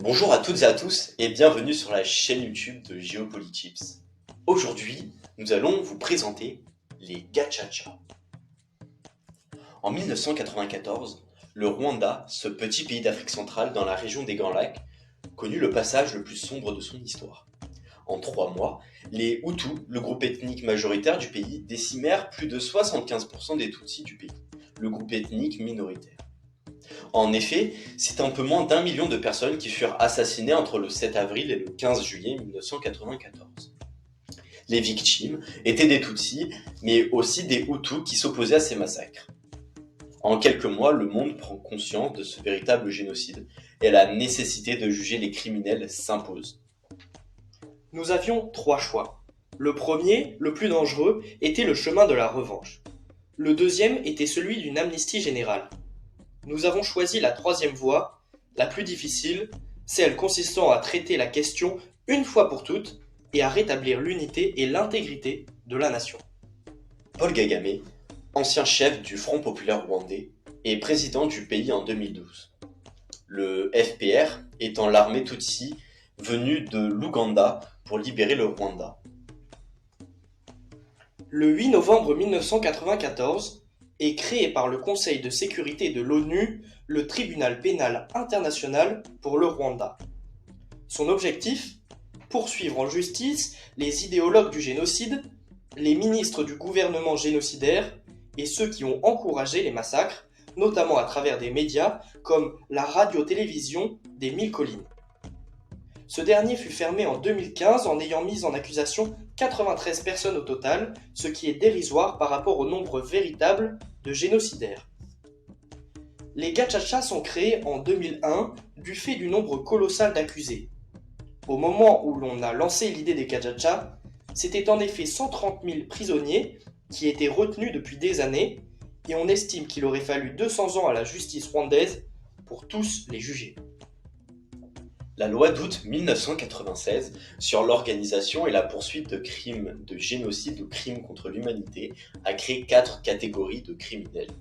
Bonjour à toutes et à tous et bienvenue sur la chaîne YouTube de Geopolitips. Aujourd'hui, nous allons vous présenter les Gachacha. En 1994, le Rwanda, ce petit pays d'Afrique centrale dans la région des Grands Lacs, connut le passage le plus sombre de son histoire. En 3 mois, les Hutus, le groupe ethnique majoritaire du pays, décimèrent plus de 75% des Tutsis du pays, le groupe ethnique minoritaire. En effet, c'est un peu moins d'1 million de personnes qui furent assassinées entre le 7 avril et le 15 juillet 1994. Les victimes étaient des Tutsis, mais aussi des Hutus qui s'opposaient à ces massacres. En quelques mois, le monde prend conscience de ce véritable génocide et la nécessité de juger les criminels s'impose. Nous avions 3 choix. Le premier, le plus dangereux, était le chemin de la revanche. Le deuxième était celui d'une amnistie générale. Nous avons choisi la troisième voie, la plus difficile, celle consistant à traiter la question une fois pour toutes et à rétablir l'unité et l'intégrité de la nation. Paul Kagame, ancien chef du Front populaire rwandais, est président du pays en 2012. Le FPR étant l'armée Tutsi venue de l'Ouganda pour libérer le Rwanda. Le 8 novembre 1994 est créé par le Conseil de sécurité de l'ONU le Tribunal pénal international pour le Rwanda. Son objectif ? Poursuivre en justice les idéologues du génocide, les ministres du gouvernement génocidaire et ceux qui ont encouragé les massacres, notamment à travers des médias comme la radio-télévision des Mille Collines. Ce dernier fut fermé en 2015 en ayant mis en accusation 93 personnes au total, ce qui est dérisoire par rapport au nombre véritable de génocidaires. Les Gachacha sont créés en 2001 du fait du nombre colossal d'accusés. Au moment où l'on a lancé l'idée des Gachacha, c'était en effet 130 000 prisonniers qui étaient retenus depuis des années et on estime qu'il aurait fallu 200 ans à la justice rwandaise pour tous les juger. La loi d'août 1996 sur l'organisation et la poursuite de crimes de génocide ou crimes contre l'humanité a créé 4 catégories de criminels.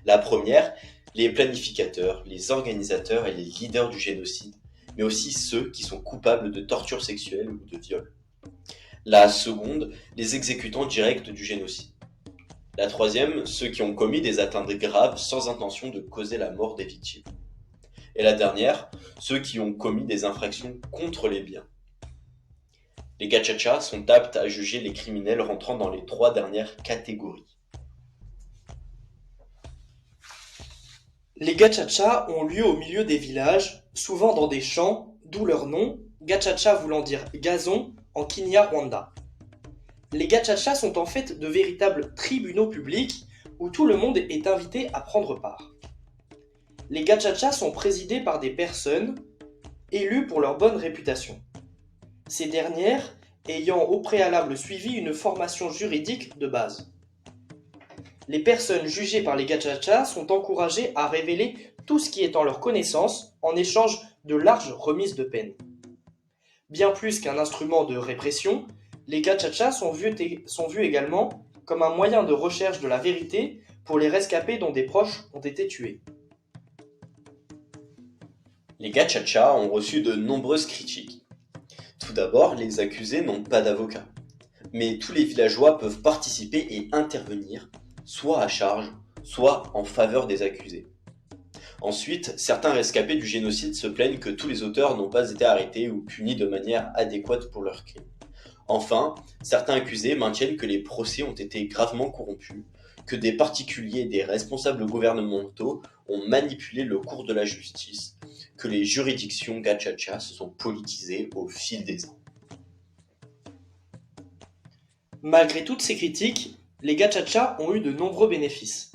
La première, les planificateurs, les organisateurs et les leaders du génocide, mais aussi ceux qui sont coupables de torture sexuelle ou de viol. La seconde, les exécutants directs du génocide. La troisième, ceux qui ont commis des atteintes graves sans intention de causer la mort des victimes. Et la dernière, ceux qui ont commis des infractions contre les biens. Les Gachacha sont aptes à juger les criminels rentrant dans les 3 dernières catégories. Les Gachacha ont lieu au milieu des villages, souvent dans des champs, d'où leur nom, Gachacha voulant dire gazon en Kinyarwanda. Les Gachacha sont en fait de véritables tribunaux publics où tout le monde est invité à prendre part. Les Gachacha sont présidés par des personnes élues pour leur bonne réputation. Ces dernières ayant au préalable suivi une formation juridique de base. Les personnes jugées par les Gachacha sont encouragées à révéler tout ce qui est en leur connaissance en échange de larges remises de peine. Bien plus qu'un instrument de répression, les Gachacha sont vus également comme un moyen de recherche de la vérité pour les rescapés dont des proches ont été tués. Les Gachacha ont reçu de nombreuses critiques. Tout d'abord, les accusés n'ont pas d'avocat. Mais tous les villageois peuvent participer et intervenir, soit à charge, soit en faveur des accusés. Ensuite, certains rescapés du génocide se plaignent que tous les auteurs n'ont pas été arrêtés ou punis de manière adéquate pour leurs crimes. Enfin, certains accusés maintiennent que les procès ont été gravement corrompus, que des particuliers et des responsables gouvernementaux ont manipulé le cours de la justice, que les juridictions Gachacha se sont politisées au fil des ans. Malgré toutes ces critiques, les Gachacha ont eu de nombreux bénéfices.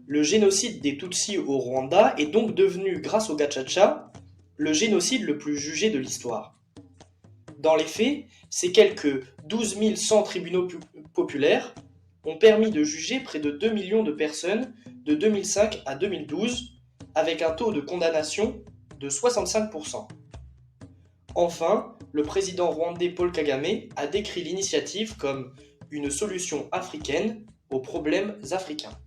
Le génocide des Tutsis au Rwanda est donc devenu, grâce aux Gachacha, le génocide le plus jugé de l'histoire. Dans les faits, ces quelques 12 100 tribunaux populaires ont permis de juger près de 2 millions de personnes de 2005 à 2012, avec un taux de condamnation de 65%. Enfin, le président rwandais Paul Kagame a décrit l'initiative comme une solution africaine aux problèmes africains.